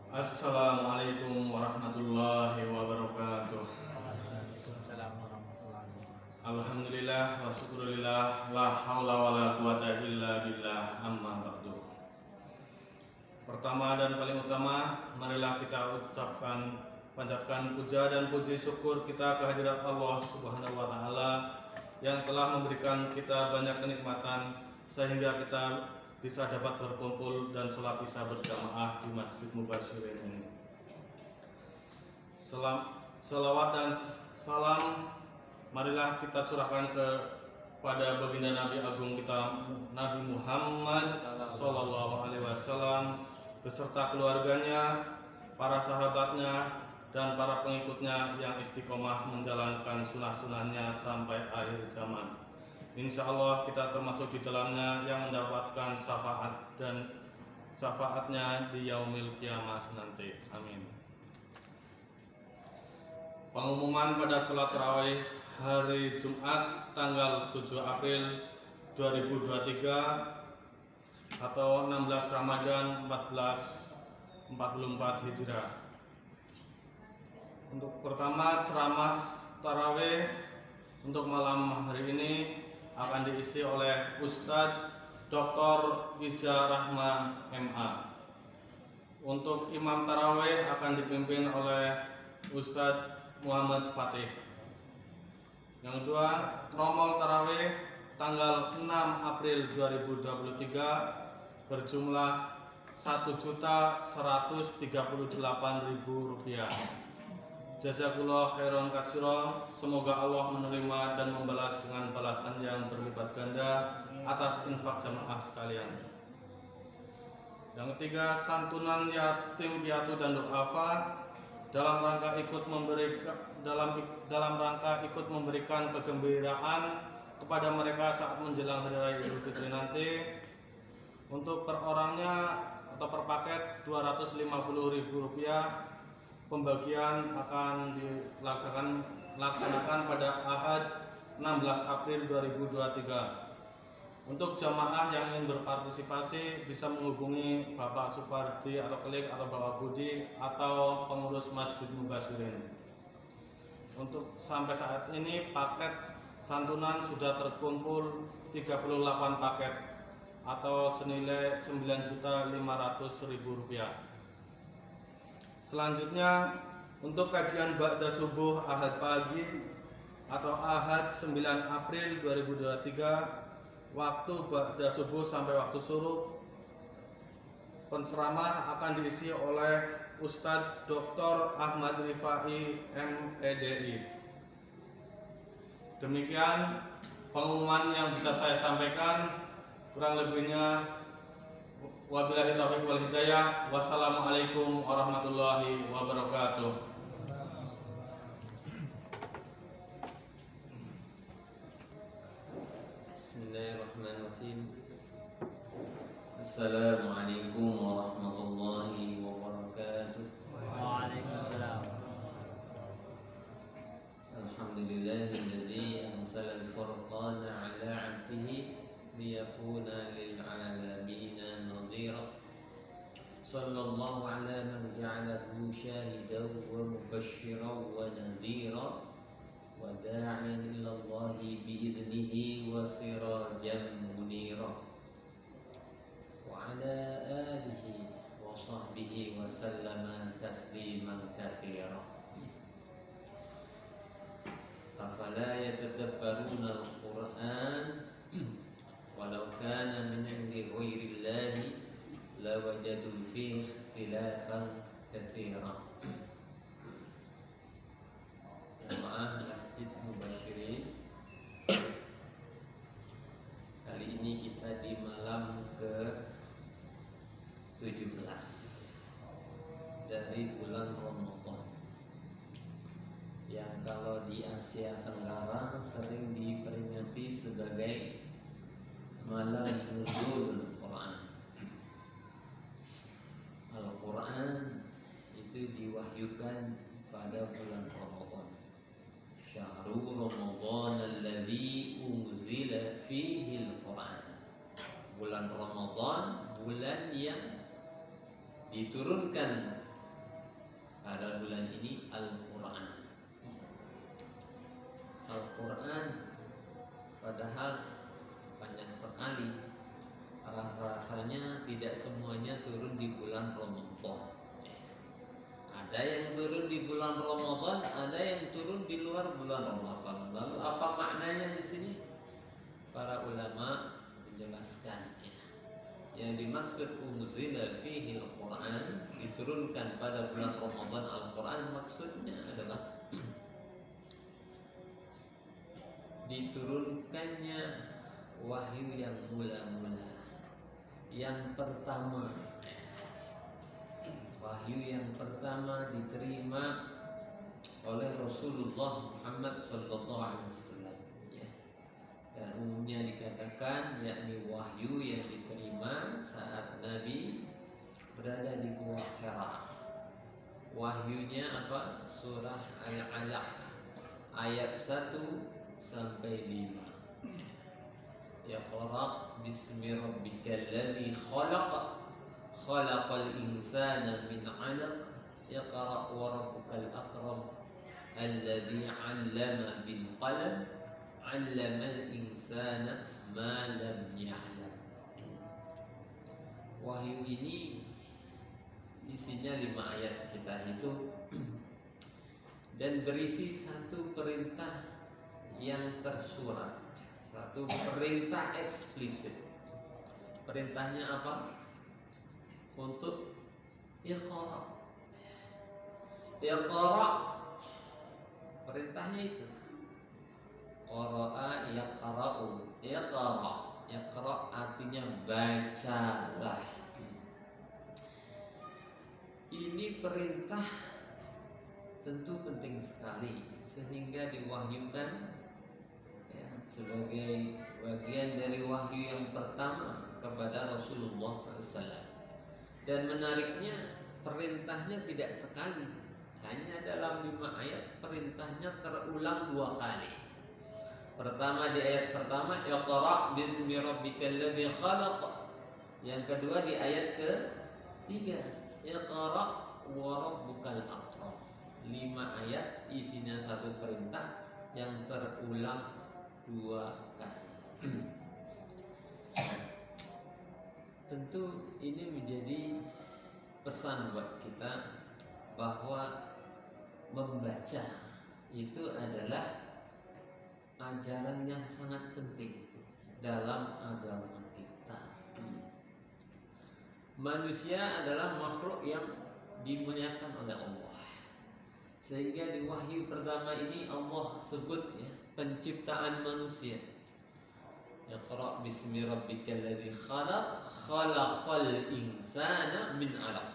Assalamualaikum warahmatullahi wabarakatuh. Alhamdulillah wa syukurillah, la haula wa la quwata illa billah, amma ba'du. Pertama dan paling utama, marilah kita panjatkan puja dan puji syukur kita kehadirat Allah Subhanahu wa taala yang telah memberikan kita banyak kenikmatan sehingga kita bisa dapat berkumpul dan sholat isya berjamaah di Masjid Mubasyirin ini. Salawat dan salam marilah kita curahkan kepada baginda Nabi Agung kita, Nabi Muhammad Sallallahu Alaihi Wasallam beserta keluarganya, para sahabatnya, dan para pengikutnya yang istiqomah menjalankan sunnah-sunnahnya sampai akhir zaman. Insya Allah kita termasuk di dalamnya yang mendapatkan syafaatnya di yaumil kiamah nanti. Amin. Pengumuman pada sholat tarawih hari Jumat tanggal 7 April 2023 atau 16 Ramadan 1444 Hijrah. Untuk pertama, ceramah tarawih untuk malam hari ini akan diisi oleh Ustadz Dr. Iza Rahman MA. Untuk imam tarawih akan dipimpin oleh Ustadz Muhammad Fatih. Yang kedua, tromol tarawih tanggal 6 April 2023 berjumlah Rp1.138.000. Jazakallah khairan katsiran. Semoga Allah menerima dan membalas dengan balasan yang berlipat ganda atas infak jamaah sekalian. Yang ketiga, santunan yatim piatu dan duafa dalam rangka ikut memberikan kegembiraan kepada mereka saat menjelang hari raya Idul Fitri nanti. Untuk per orangnya atau per paket Rp250.000. Pembagian akan dilaksanakan pada Ahad 16 April 2023. Untuk jamaah yang ingin berpartisipasi bisa menghubungi Bapak Supardi atau Klik atau Bapak Budi atau pengurus Masjid Mubasyirin. Untuk sampai saat ini paket santunan sudah terkumpul 38 paket atau senilai Rp9.500.000. Selanjutnya, untuk kajian ba'da subuh Ahad pagi atau Ahad 9 April 2023, waktu ba'da subuh sampai waktu suruh, penceramah akan diisi oleh Ustadz Dr. Ahmad Rifai MEDI. Demikian pengumuman yang bisa saya sampaikan. Kurang lebihnya wabillahi taufiq wal hidayah. Wassalamualaikum warahmatullahi wabarakatuh. Bismillahirrahmanirrahim. Assalamualaikum warahmatullahi wabarakatuh. Waalaikumsalam. Alhamdulillahilladzi anzala al-furqana 'ala 'abdihi liyakuna lil 'alamina nadhira. Sallallahu ala man ja'alahu syahidan wa mubasysyiran wa nadhira wa da'iyan ila Allahi bi'idnihi wa sirajan munira. Wa ala alihi wa sahbihi wa sallama tasliman katsira. Afala yatadabbaruna al-Qur'an walau kana min 'indi ghairillahi lawajadu fihi ikhtilafan katsira. Jamaah Masjid Mubasyirin, kali ini kita di malam ke-17 dari bulan Ramadan, yang kalau di Asia Tenggara sering diperingati sebagai malam nuzul Quran. Al-Quran itu diwahyukan pada bulan Ramadan. Syahrul Ramadan alladzi unzila fihi al-Quran. Bulan Ramadan, bulan yang diturunkan pada bulan ini Al-Quran. Al-Quran padahal banyak sekali, rasanya tidak semuanya turun di bulan Ramadan. Ada yang turun di bulan Ramadan, ada yang turun di luar bulan Ramadan. Lalu apa maknanya di sini? Para ulama menjelaskan, yang dimaksud unzila fihi al-Quran, diturunkan pada bulan Ramadan Al-Quran, maksudnya adalah diturunkannya wahyu yang mula-mula, yang pertama. Wahyu yang pertama diterima oleh Rasulullah Muhammad SAW, ya. Dan umumnya dikatakan yakni wahyu yang diterima saat Nabi berada di Gua Hira. Wahyunya apa? Surah Al-Alaq ayat 1 sampai 5. Iqra bismi rabbikal ladzi khalaq khalaqal insana min 'alaq iqra wa rabbukal akram alladzi 'allama bil qalam 'allamal insana ma lam ya'lam. Wahyu ini isinya 5 ayat kita hitung dan berisi satu perintah yang tersurat, satu perintah eksplisit. Perintahnya apa? Untuk iqra. Iqra, perintahnya itu. Qara'a yaqra'u. Iqra. Iqra artinya bacalah. Ini perintah tentu penting sekali sehingga diwahyukan, ya, sebagai bagian dari wahyu yang pertama kepada Rasulullah SAW. Dan menariknya, perintahnya tidak sekali, hanya dalam 5 ayat. Perintahnya terulang 2 kali. Pertama di ayat pertama, Iqra bismi rabbikal ladzi khalaq. Yang kedua di ayat ke-3, Iqra wa rabbukal akram. 5 ayat isinya satu perintah yang terulang 2 kali. Tentu ini menjadi pesan buat kita bahwa membaca itu adalah ajaran yang sangat penting dalam agama kita. Manusia adalah makhluk yang dimuliakan oleh Allah, sehingga di wahyu pertama ini Allah sebut, ya, penciptaan manusia. Iqra bismi rabbikal ladzi khalaq khalaqal insana min 'alaq.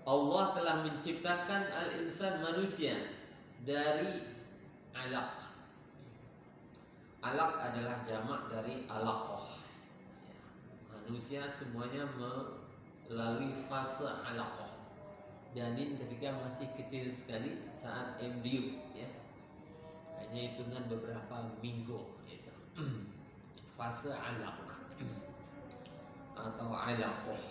Allah telah menciptakan al-insan, manusia, dari 'alaq. 'Alaq adalah jamak dari 'alaqah. Ya, manusia semuanya melalui fase 'alaqah. Janin ketika masih kecil sekali saat embrio, ya, hanya hitungan beberapa minggu, gitu. Fase 'alaq atau 'alaqah.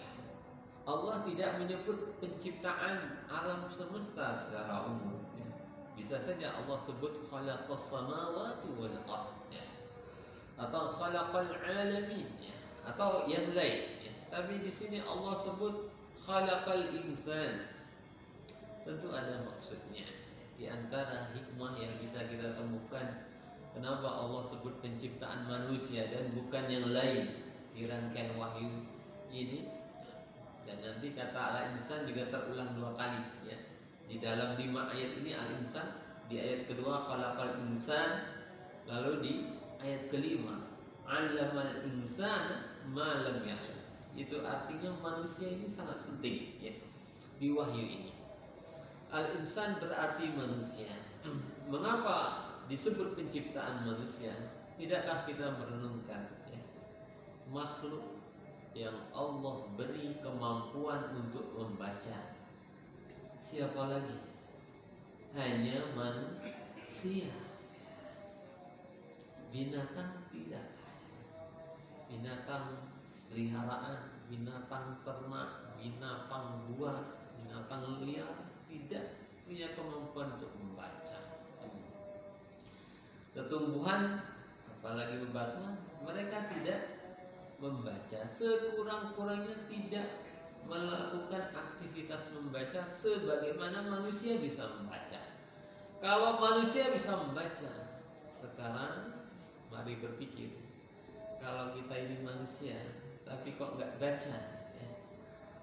Allah tidak menyebut penciptaan alam semesta secara umum, ya. Bisa saja Allah sebut khalaqas samawati wal ard, ya, atau khalaqal alamin, ya, atau yang lain, ya. Tapi di sini Allah sebut khalaqal insan. Tentu ada maksudnya. Di antara hikmah yang bisa kita temukan, kenapa Allah sebut penciptaan manusia dan bukan yang lain di rangkaian wahyu ini. Dan nanti kata al-insan juga terulang 2 kali, ya. Di dalam 5 ayat ini al-insan, di ayat kedua khalaqal insan, lalu di ayat kelima 'allamal insana ma lam ya'lam. Itu artinya manusia ini sangat penting, ya, di wahyu ini. Al-insan berarti manusia. Mengapa disebut penciptaan manusia? Tidakkah kita merenungkan, ya, makhluk yang Allah beri kemampuan untuk membaca, siapa lagi? Hanya manusia. Binatang tidak. Binatang peliharaan, binatang ternak, binatang buas, binatang liar tidak. punya kemampuan untuk membaca. Ketumbuhan apalagi bebatuan, mereka tidak membaca, sekurang-kurangnya tidak melakukan aktivitas membaca sebagaimana manusia bisa membaca. Kalau manusia bisa membaca, sekarang mari berpikir, kalau kita ini manusia tapi kok nggak baca, ya,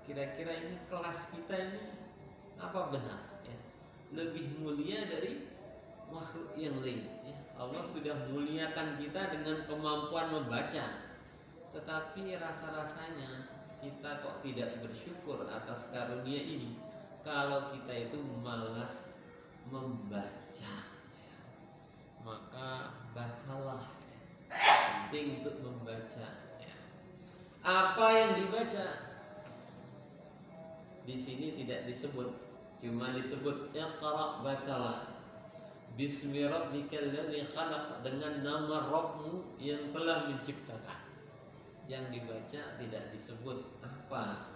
kira-kira ini kelas kita ini apa benar, ya, lebih mulia dari makhluk yang lain, ya. Allah sudah muliakan kita dengan kemampuan membaca, tetapi rasa-rasanya kita kok tidak bersyukur atas karunia ini kalau kita itu malas membaca, ya. Maka bacalah, penting untuk membaca, ya. Apa yang dibaca di sini tidak disebut, cuma disebut iqra, bacalah bismi rabbikal ladzi khalaq, dengan nama Rabbmu yang telah menciptakan. Yang dibaca tidak disebut apa.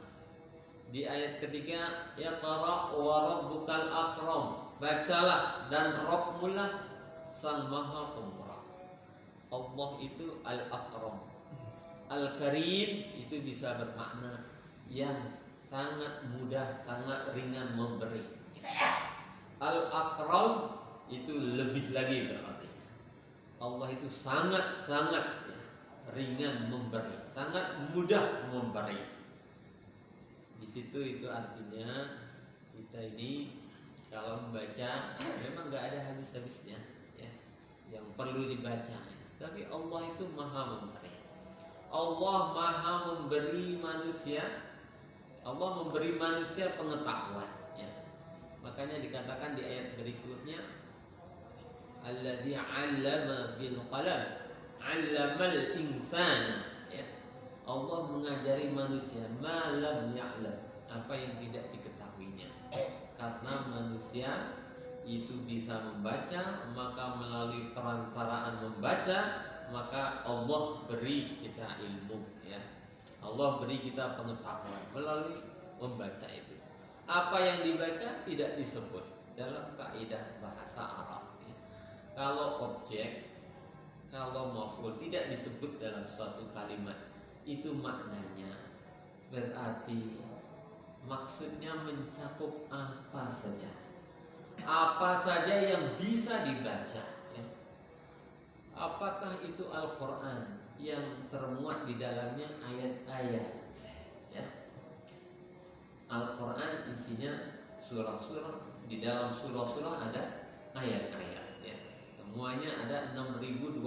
Di ayat ketiga, iqra wa rabbukal akram, bacalah dan Rabbmu lah sang maha pemurah. Allah itu al-akram. Al-karim itu bisa bermakna yang sangat mudah, sangat ringan memberi. Al-akram itu lebih lagi berarti Allah itu sangat-sangat ringan memberi, sangat mudah memberi. Di situ itu artinya kita ini kalau membaca memang nggak ada habis-habisnya, ya, yang perlu dibaca. Tapi Allah itu maha memberi. Allah maha memberi manusia. Allah memberi manusia pengetahuan, ya. Makanya dikatakan di ayat berikutnya, alladzi 'allama bil qalam 'allamal insana, ya. Allah mengajari manusia malam ya'lam, apa yang tidak diketahuinya. Karena manusia itu bisa membaca, maka melalui perantaraan membaca, maka Allah beri kita ilmu, ya. Allah beri kita pengetahuan melalui membaca itu. Apa yang dibaca tidak disebut dalam kaidah bahasa Arab, ya. Kalau objek, kalau maf'ul tidak disebut dalam suatu kalimat, itu maknanya berarti maksudnya mencakup apa saja. Apa saja yang bisa dibaca, ya. Apakah itu Al-Quran yang termuat di dalamnya ayat-ayat, ya. Al-Quran isinya surah-surah, di dalam surah-surah ada ayat-ayat, ya. Semuanya ada 6.236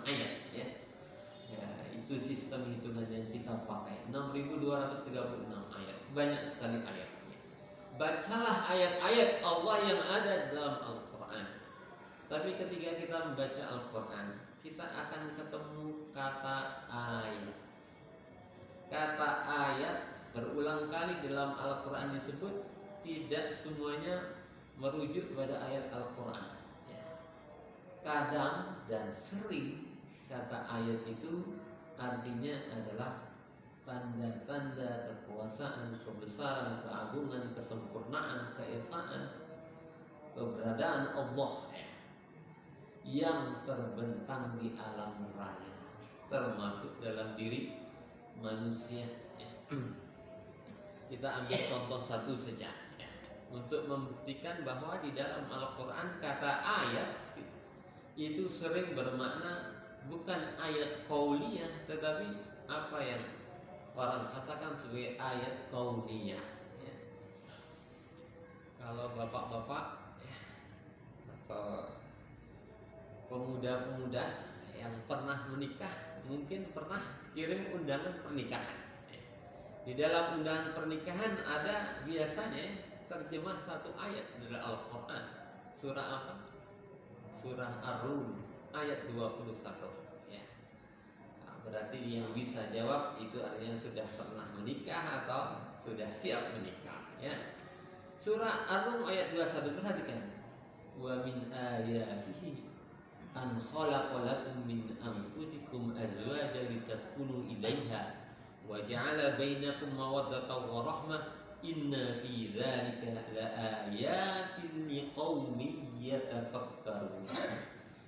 ayat, ya. Ya, itu sistem hitungan yang kita pakai, 6.236 ayat, banyak sekali ayatnya. Bacalah ayat-ayat Allah yang ada dalam Al-Quran. Tapi ketika kita membaca Al-Quran, kita akan ketemu kata ayat. Kata ayat berulang kali dalam Al-Quran disebut, tidak semuanya merujuk pada ayat Al-Quran, ya. Kadang dan sering kata ayat itu artinya adalah tanda-tanda kekuasaan, kebesaran, keagungan, kesempurnaan, keesaan, keberadaan Allah yang terbentang di alam raya, termasuk dalam diri manusia, ya. Kita ambil contoh satu saja, ya, untuk membuktikan bahwa di dalam Al-Quran kata ayat itu sering bermakna bukan ayat qauliyah, tetapi apa yang orang katakan sebagai ayat qauliyah, ya. Kalau bapak-bapak, ya, atau pemuda-pemuda yang pernah menikah mungkin pernah kirim undangan pernikahan. Di dalam undangan pernikahan ada biasanya terjemah satu ayat dari Al-Quran. Surah apa? Surah Ar-Rum ayat 21, ya. Nah, berarti yang bisa jawab itu artinya sudah pernah menikah atau sudah siap menikah, ya. Surah Ar-Rum ayat 21, perhatikan. Wa min ayatihi an khalaqa lakum min anfusikum azwajan litaskunu ilaiha wa ja'ala bainakum mawaddatan wa rahmah Inna fi dzalika laayatin liqaumin yatafakkarun.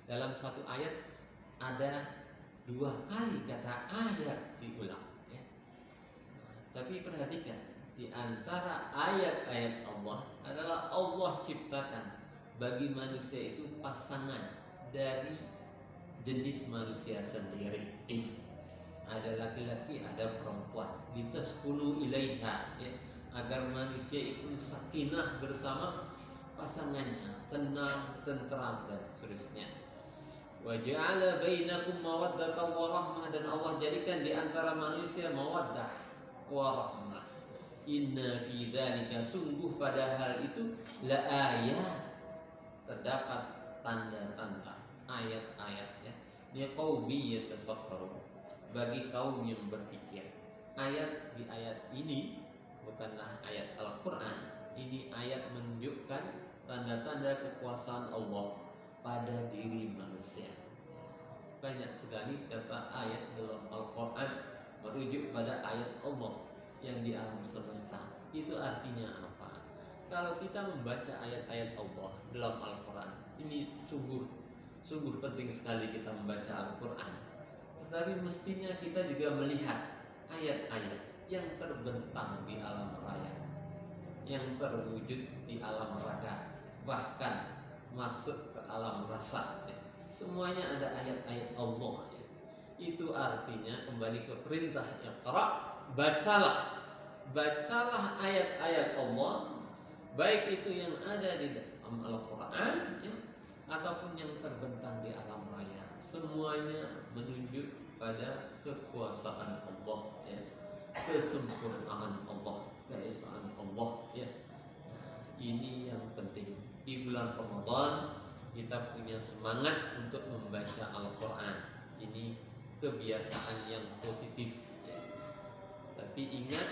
Dalam satu ayat ada 2 kali kata ayat diulang ya. Tapi perhatikan, di antara ayat-ayat Allah adalah Allah ciptakan bagi manusia itu pasangan dari jenis manusia sendiri. Ada laki-laki, ada perempuan. Litaskunu ilaiha ya, agar manusia itu sakinah bersama pasangannya, tenang, tentram dan seterusnya. Wa ja'ala bainakum mawaddatan wa rahmah, dan Allah jadikan di antara manusia mawaddah wa rahmah. Inna fi dzalika, sungguh pada hal itu, la ayat, terdapat tanda-tanda, ayat-ayat ya, liqaumi yatafakkarun, bagi kaum yang berpikir. Ayat di ayat ini bukanlah ayat Al-Quran. Ini ayat menunjukkan tanda-tanda kekuasaan Allah pada diri manusia. Banyak sekali kata ayat dalam Al-Quran merujuk pada ayat Allah yang di alam semesta. Itu artinya apa? Kalau kita membaca ayat-ayat Allah dalam Al-Quran, ini sungguh penting sekali kita membaca Al-Quran. Tetapi mestinya kita juga melihat ayat-ayat yang terbentang di alam raya, yang terwujud di alam raga, bahkan masuk ke alam rasa ya. Semuanya ada ayat-ayat Allah ya. Itu artinya kembali ke perintah Iqra, bacalah ayat-ayat Allah, baik itu yang ada di dalam Al-Quran ya, ataupun yang terbentang di alam raya. Semuanya menunjuk pada kekuasaan Allah ya, kesempurnaan Allah, keesaan Allah ya. Ini yang penting. Di bulan Ramadan kita punya semangat untuk membaca Al-Quran. Ini kebiasaan yang positif ya. Tapi ingat,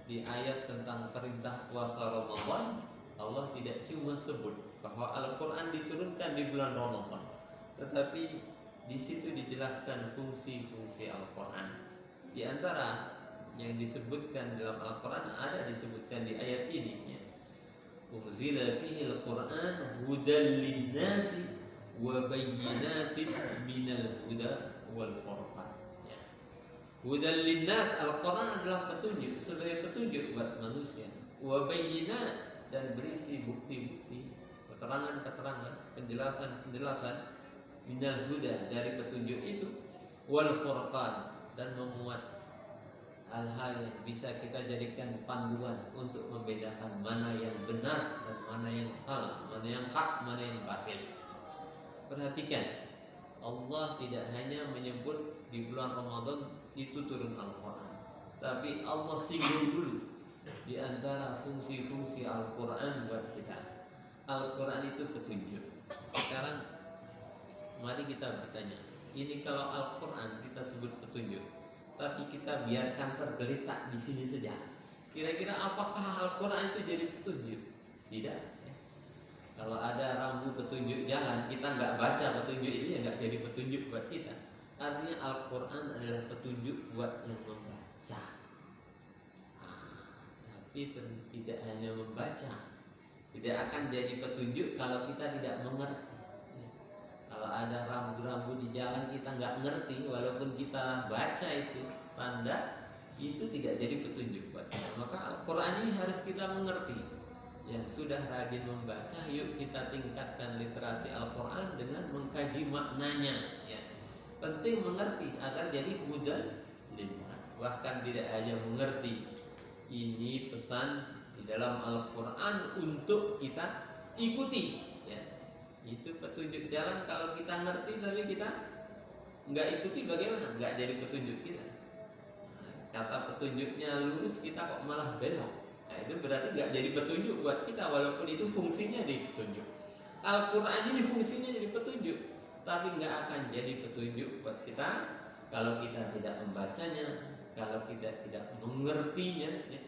di ayat tentang perintah puasa Ramadan, Allah tidak cuma sebut bahwa Al-Quran diturunkan di bulan Ramadan, tetapi di situ dijelaskan fungsi-fungsi Al-Quran. Di antara yang disebutkan dalam Al-Quran ada disebutkan di ayat ini ya. Unzila fihi al-Quran hudan linnasi wa bayyinatin minal huda wal furqan ya. Hudan linnas, Al-Quran adalah petunjuk, sebagai petunjuk buat manusia. Wa bayyinat, dan berisi bukti-bukti, keterangan-keterangan, penjelasan-penjelasan, minal huda, dari petunjuk itu, wal furqan, dan memuat hal-hal yang bisa kita jadikan panduan untuk membedakan mana yang benar dan mana yang salah, mana yang hak, mana yang batil. Perhatikan, Allah tidak hanya menyebut di bulan Ramadan itu turun Al-Quran, tapi Allah singgung dulu di antara fungsi-fungsi Al-Quran buat kita. Al-Quran itu petunjuk. Sekarang mari kita bertanya, ini kalau Al-Quran kita sebut petunjuk, tapi kita biarkan tergeletak di sini saja, kira-kira apakah Al-Quran itu jadi petunjuk? Tidak ya. Kalau ada rambu petunjuk jalan, kita nggak baca petunjuk ini, ya nggak jadi petunjuk buat kita. Artinya Al-Quran adalah petunjuk buat yang membaca. Tapi tidak hanya membaca, tidak akan jadi petunjuk kalau kita tidak mengerti. Kalau ada rambu-rambu di jalan kita nggak ngerti, walaupun kita baca itu tanda, itu tidak jadi petunjuk buat kita. Maka Al-Quran ini harus kita mengerti. Yang sudah rajin membaca, yuk kita tingkatkan literasi Al-Quran dengan mengkaji maknanya ya. Penting mengerti agar jadi hudan linnas. Bahkan tidak hanya mengerti, ini pesan di dalam Al-Quran untuk kita ikuti ya. Itu petunjuk jalan. Kalau kita ngerti tapi kita nggak ikuti, bagaimana? Nggak jadi petunjuk kita. Kata petunjuknya lurus, kita kok malah belok. Nah, itu berarti nggak jadi petunjuk buat kita, walaupun itu fungsinya di petunjuk. Al-Quran ini fungsinya jadi petunjuk, tapi nggak akan jadi petunjuk buat kita kalau kita tidak membacanya, kalau kita tidak mengertinya ya,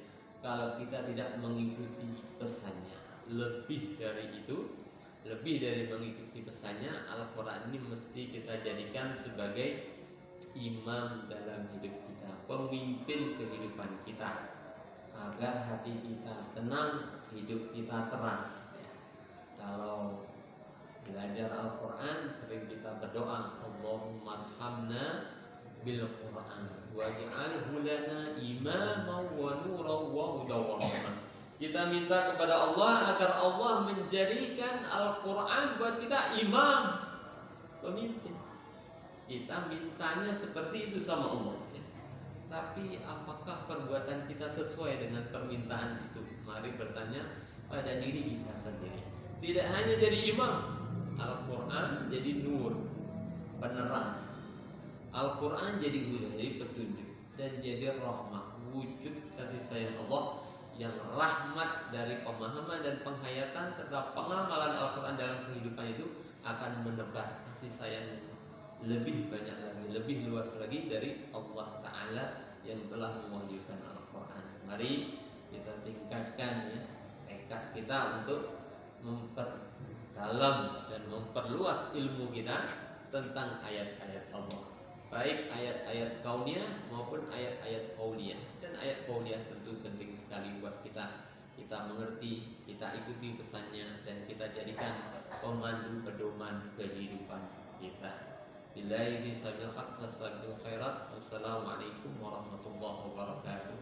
kalau kita tidak mengikuti pesannya. Lebih dari itu, lebih dari mengikuti pesannya, Al-Quran ini mesti kita jadikan sebagai imam dalam hidup kita, pemimpin kehidupan kita. agar hati kita tenang, hidup kita terang. Ya. Kalau belajar Al-Quran sering kita berdoa, Allahumma arhamna bil Quran waj'alhu lana imaman wa nuran wa hudan wa rahmah. Kita minta kepada Allah agar Allah menjadikan Al-Quran buat kita imam, pemimpin. Kita mintanya seperti itu sama Allah. Tapi apakah perbuatan kita sesuai dengan permintaan itu? Mari bertanya pada diri kita sendiri. Tidak hanya jadi imam, Al-Quran jadi nur, penerang. Al-Quran jadi huda, jadi petunjuk, dan jadi rahmah, wujud kasih sayang Allah yang rahmat dari pemahaman dan penghayatan serta pengamalan Al-Quran dalam kehidupan itu akan menebar kasih sayang lebih banyak lagi, lebih luas lagi dari Allah Ta'ala yang telah mewahyukan Al-Quran. Mari kita tingkatkan ya tekad kita untuk memperdalam dan memperluas ilmu kita tentang ayat-ayat Allah, baik ayat-ayat kauniyah maupun ayat-ayat qauliyah. Dan ayat qauliyah tentu penting sekali buat kita. Kita mengerti, kita ikuti pesannya, dan kita jadikan pemandu pedoman kehidupan kita. Billahi sabil haq fastabiqul khairat. Wassalamualaikum warahmatullahi wabarakatuh.